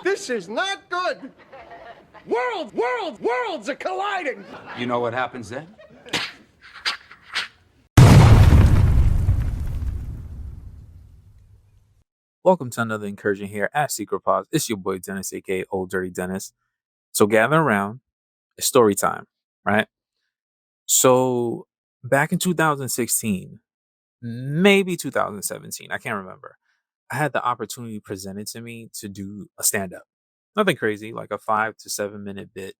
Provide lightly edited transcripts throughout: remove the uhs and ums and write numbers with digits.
This is not good. Worlds are colliding. You know what happens then? Welcome to another incursion here at Secret Pause. It's your boy Dennis, aka Old Dirty Dennis. So gather around. It's story time, right? So back in 2016, maybe 2017, I can't remember. I had the opportunity presented to me to do a stand-up. Nothing crazy, like a 5 to 7 minute bit.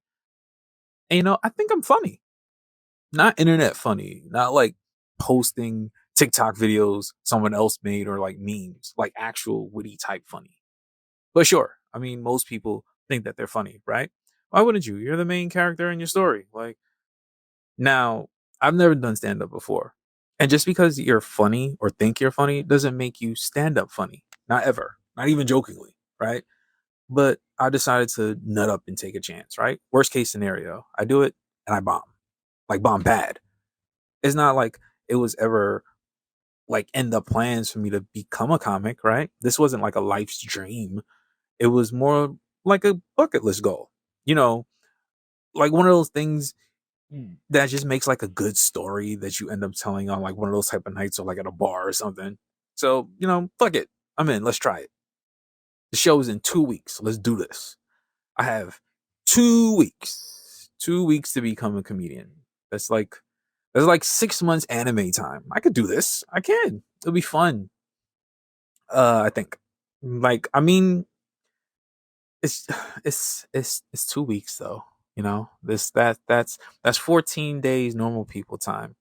And I think I'm funny. Not internet funny, not like posting TikTok videos someone else made or like memes, like actual witty type funny. But sure, I mean, most people think that they're funny, right? Why wouldn't you? You're the main character in your story. Now, I've never done stand up before. And just because you're funny or think you're funny doesn't make you stand up funny. Not ever. Not even jokingly, right? But I decided to nut up and take a chance, right? Worst case scenario, I do it and I bomb. Like bomb bad. It's not like it was ever like in the plans for me to become a comic, right? This wasn't like a life's dream. It was more like a bucket list goal. You know, like one of those things that just makes like a good story that you end up telling on like one of those type of nights or like at a bar or something. So, fuck it. I'm in. Let's try it. The show is in 2 weeks. Let's do this. I have 2 weeks. 2 weeks to become a comedian. That's like 6 months anime time. I could do this. I can. It'll be fun. I think. It's it's 2 weeks though. That's 14 days normal people time.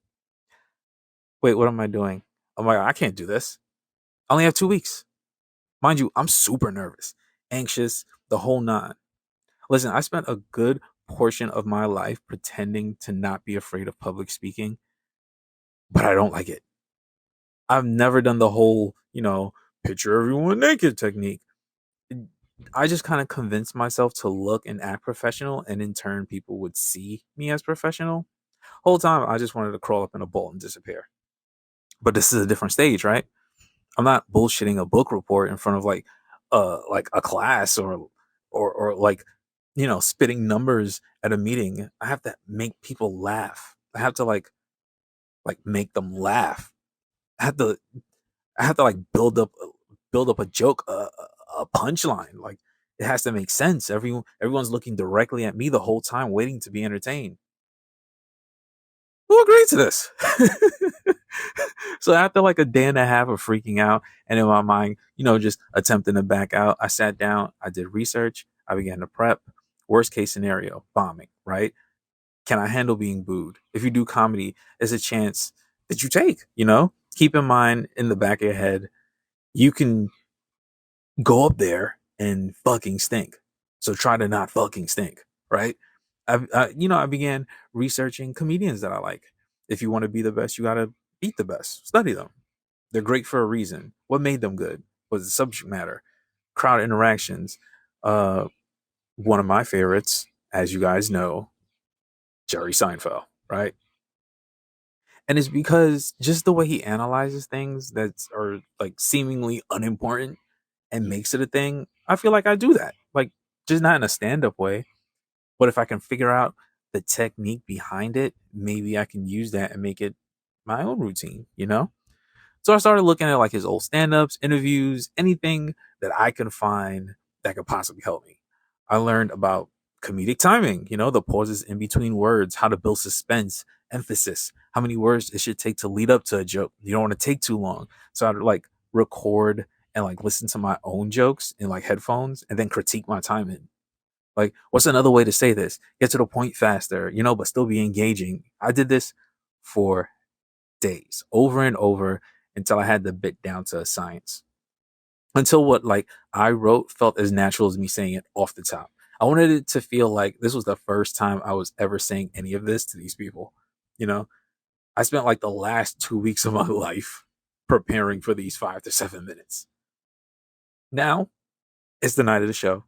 Wait, what am I doing? Oh my god, I can't do this. I only have 2 weeks. Mind you, I'm super nervous, anxious, the whole nine. Listen, I spent a good portion of my life pretending to not be afraid of public speaking, but I don't like it. I've never done the whole, picture everyone naked technique. I just kind of convinced myself to look and act professional, and in turn, people would see me as professional. Whole time, I just wanted to crawl up in a ball and disappear. But this is a different stage, right? I'm not bullshitting a book report in front of like a class or like spitting numbers at a meeting. I have to make people laugh. I have to like make them laugh. I have to like build up a joke, a punchline. Like it has to make sense. Everyone's looking directly at me the whole time, waiting to be entertained. Who agreed to this? So after like a day and a half of freaking out and in my mind, just attempting to back out, I sat down, I did research, I began to prep. Worst case scenario, bombing, right? Can I handle being booed? If you do comedy, there's a chance that you take, Keep in mind in the back of your head, you can go up there and fucking stink. So try to not fucking stink, right? I began researching comedians that I like. If you want to be the best, you got to beat the best. Study them. They're great for a reason. What made them good? Was the subject matter? Crowd interactions. One of my favorites, as you guys know, Jerry Seinfeld, right? And it's because just the way he analyzes things that are like seemingly unimportant and makes it a thing, I feel like I do that. Like, just not in a stand-up way, but if I can figure out the technique behind it, maybe I can use that and make it my own routine, So I started looking at like his old stand-ups, interviews, anything that I can find that could possibly help me. I learned about comedic timing, the pauses in between words, how to build suspense, emphasis, how many words it should take to lead up to a joke. You don't want to take too long. So I'd like record and like listen to my own jokes in like headphones and then critique my timing. Like, what's another way to say this? Get to the point faster, but still be engaging. I did this for days, over and over, until I had the bit down to a science. Until what like I wrote felt as natural as me saying it off the top. I wanted it to feel like this was the first time I was ever saying any of this to these people. I spent like the last 2 weeks of my life preparing for these 5 to 7 minutes. Now it's the night of the show.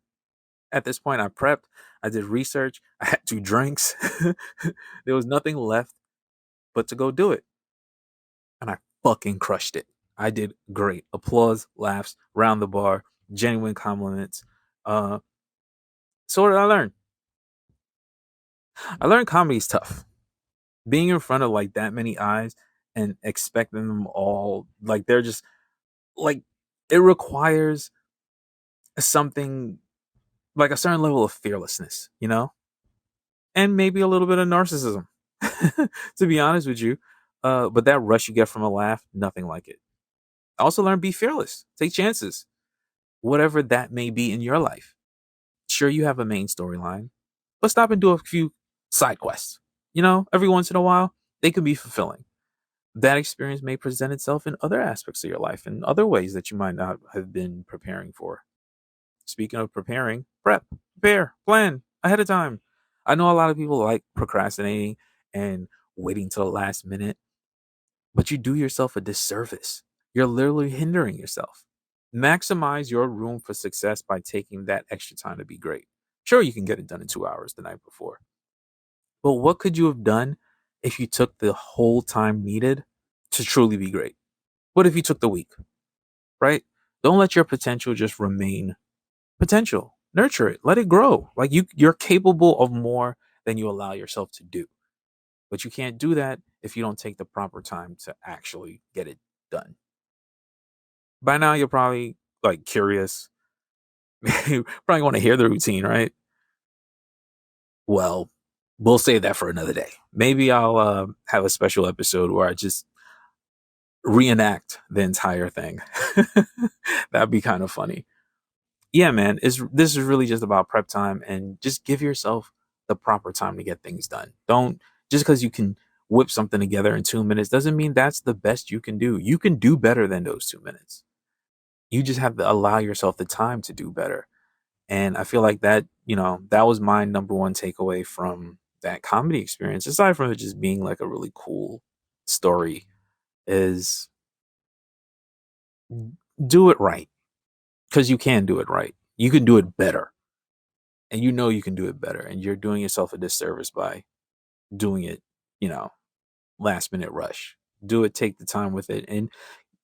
At this point, I prepped, I did research, I had 2 drinks. There was nothing left but to go do it. And I fucking crushed it. I did great. Applause, laughs, round the bar, genuine compliments. Uh, so what did I learn? I learned comedy's tough. Being in front of like that many eyes and expecting them all, like they're just like, it requires something like a certain level of fearlessness, and maybe a little bit of narcissism, to be honest with you. But that rush you get from a laugh, nothing like it. I also learned be fearless, take chances, whatever that may be in your life. Sure, you have a main storyline, but stop and do a few side quests. Every once in a while, they can be fulfilling. That experience may present itself in other aspects of your life in other ways that you might not have been preparing for. Speaking of preparing, prepare, plan ahead of time. I know a lot of people like procrastinating and waiting till the last minute, but you do yourself a disservice. You're literally hindering yourself. Maximize your room for success by taking that extra time to be great. Sure, you can get it done in 2 hours the night before, but what could you have done if you took the whole time needed to truly be great? What if you took the week, right? Don't let your potential just remain potential. Nurture it. Let it grow. Like you're capable of more than you allow yourself to do. But you can't do that if you don't take the proper time to actually get it done. By now you're probably like curious. You probably want to hear the routine, right? Well, we'll save that for another day. Maybe I'll have a special episode where I just reenact the entire thing. That'd be kind of funny. Yeah, man, this is really just about prep time, and just give yourself the proper time to get things done. Don't just because you can whip something together in 2 minutes doesn't mean that's the best you can do. You can do better than those 2 minutes. You just have to allow yourself the time to do better. And I feel like that was my number one takeaway from that comedy experience, aside from it just being like a really cool story, is do it right. Because you can do it right. You can do it better. And you can do it better. And you're doing yourself a disservice by doing it, you know, last minute rush. Do it, take the time with it. And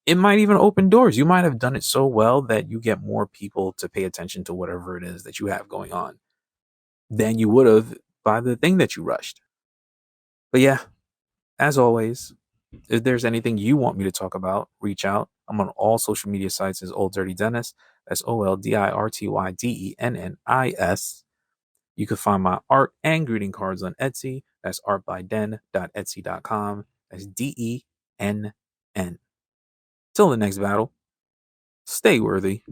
it might even open doors. You might have done it so well that you get more people to pay attention to whatever it is that you have going on than you would have by the thing that you rushed. But yeah, as always, if there's anything you want me to talk about, reach out. I'm on all social media sites as Old Dirty Dennis. That's OLDIRTYDENNIS. You can find my art and greeting cards on Etsy. That's artbyden.etsy.com. That's DENN. Till the next battle, stay worthy.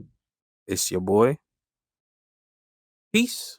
It's your boy. Peace.